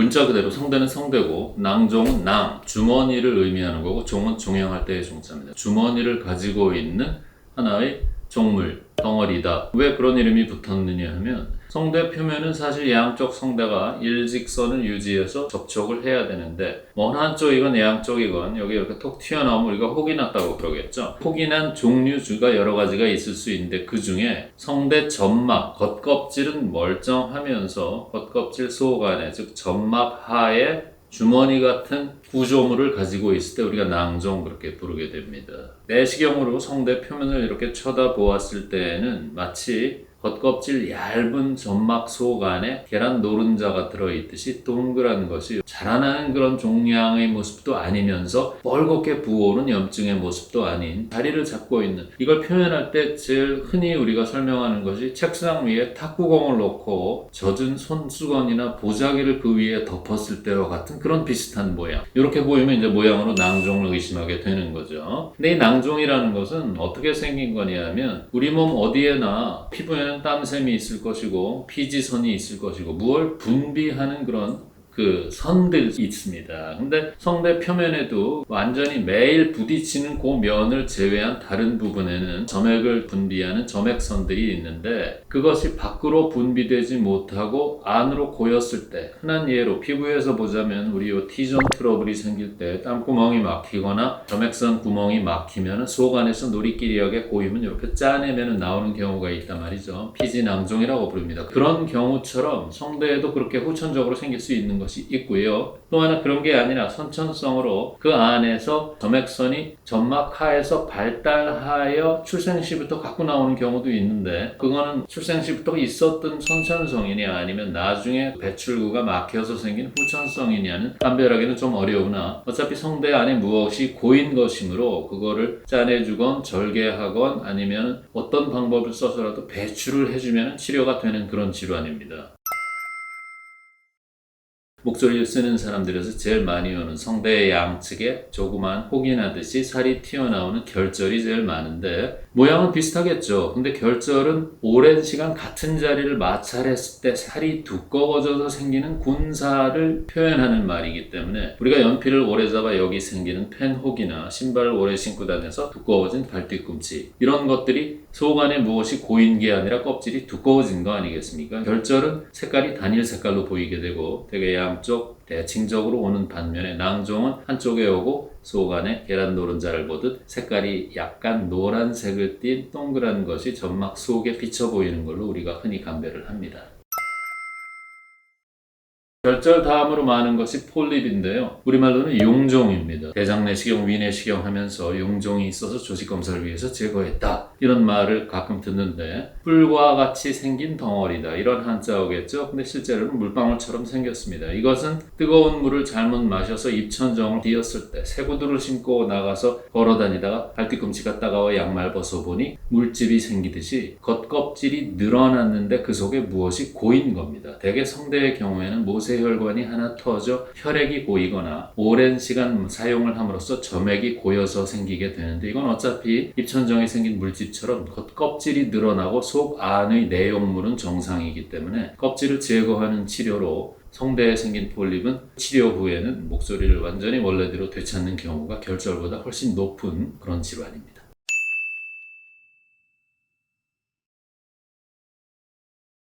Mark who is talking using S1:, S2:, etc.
S1: 문자 그대로 성대는 성대고 낭종은 낭, 주머니를 의미하는 거고 종은 종양할 때의 종자입니다. 주머니를 가지고 있는 하나의 종물, 덩어리다. 왜 그런 이름이 붙었느냐 하면 성대 표면은 사실 양쪽 성대가 일직선을 유지해서 접촉을 해야 되는데 어느 한쪽이건 양쪽이건 여기 이렇게 톡 튀어나오면 우리가 혹이 났다고 그러겠죠. 혹이 난 종류가 여러 가지가 있을 수 있는데 그 중에 성대 점막, 겉껍질은 멀쩡하면서 겉껍질 속 안에 즉 점막 하에 주머니 같은 구조물을 가지고 있을 때 우리가 낭종 그렇게 부르게 됩니다. 내시경으로 성대 표면을 이렇게 쳐다보았을 때에는 마치 겉껍질 얇은 점막 속 안에 계란 노른자가 들어있듯이 동그란 것이 자라나는 그런 종양의 모습도 아니면서 뻘겋게 부어오는 염증의 모습도 아닌 자리를 잡고 있는, 이걸 표현할 때 제일 흔히 우리가 설명하는 것이 책상 위에 탁구공을 놓고 젖은 손수건이나 보자기를 그 위에 덮었을 때와 같은 그런 비슷한 모양. 이렇게 보이면 이제 모양으로 낭종을 의심하게 되는 거죠. 근데 이 낭종이라는 것은 어떻게 생긴 거냐 하면 우리 몸 어디에나 피부에는 땀샘이 있을 것이고 피지선이 있을 것이고 무엇을 분비하는 그런 그 선들이 있습니다. 근데 성대 표면에도 완전히 매일 부딪히는 그 면을 제외한 다른 부분에는 점액을 분비하는 점액선들이 있는데 그것이 밖으로 분비되지 못하고 안으로 고였을 때, 흔한 예로 피부에서 보자면 우리 요 T존 트러블이 생길 때 땀구멍이 막히거나 점액선 구멍이 막히면 속 안에서 노리끼리하게 고이면 이렇게 짜내면 나오는 경우가 있단 말이죠. 피지낭종이라고 부릅니다. 그런 경우처럼 성대에도 그렇게 후천적으로 생길 수 있는 것이 있고요. 또 하나 그런 게 아니라 선천성으로 그 안에서 점액선이 점막 하에서 발달하여 출생 시부터 갖고 나오는 경우도 있는데 그거는 출생 시부터 있었던 선천성이냐 아니면 나중에 배출구가 막혀서 생긴 후천성이냐는 판별하기는 좀 어려우나 어차피 성대 안에 무엇이 고인 것이므로 그거를 짜내주건 절개하건 아니면 어떤 방법을 써서라도 배출을 해주면 치료가 되는 그런 질환입니다. 목소리를 쓰는 사람들에서 제일 많이 오는 성대의 양측에 조그만 혹이 나듯이 살이 튀어나오는 결절이 제일 많은데 모양은 비슷하겠죠. 근데 결절은 오랜 시간 같은 자리를 마찰했을 때 살이 두꺼워져서 생기는 군살을 표현하는 말이기 때문에 우리가 연필을 오래 잡아 여기 생기는 펜혹이나 신발을 오래 신고 다녀서 두꺼워진 발뒤꿈치, 이런 것들이 속 안에 무엇이 고인 게 아니라 껍질이 두꺼워진 거 아니겠습니까? 결절은 색깔이 단일 색깔로 보이게 되고 되게 양쪽 대칭적으로 오는 반면에 낭종은 한쪽에 오고 속 안에 계란 노른자를 보듯 색깔이 약간 노란색을 띤 동그란 것이 점막 속에 비쳐 보이는 걸로 우리가 흔히 감별을 합니다. 결절 다음으로 많은 것이 폴립인데요. 우리말로는 용종입니다. 대장내시경, 위내시경 하면서 용종이 있어서 조직검사를 위해서 제거했다, 이런 말을 가끔 듣는데 뿔과 같이 생긴 덩어리다, 이런 한자어겠죠. 근데 실제로는 물방울처럼 생겼습니다. 이것은 뜨거운 물을 잘못 마셔서 입천정을 뒤었을 때 새구두를 신고 나가서 걸어다니다가 발뒤꿈치가 따가워 양말 벗어보니 물집이 생기듯이 겉껍질이 늘어났는데 그 속에 무엇이 고인 겁니다. 대개 성대의 경우에는 모세혈관이 하나 터져 혈액이 고이거나 오랜 시간 사용을 함으로써 점액이 고여서 생기게 되는데 이건 어차피 입천정에 생긴 물집처럼 겉껍질이 늘어나고 속 안의 내용물은 정상이기 때문에 껍질을 제거하는 치료로 성대에 생긴 폴립은 치료 후에는 목소리를 완전히 원래대로 되찾는 경우가 결절보다 훨씬 높은 그런 질환입니다.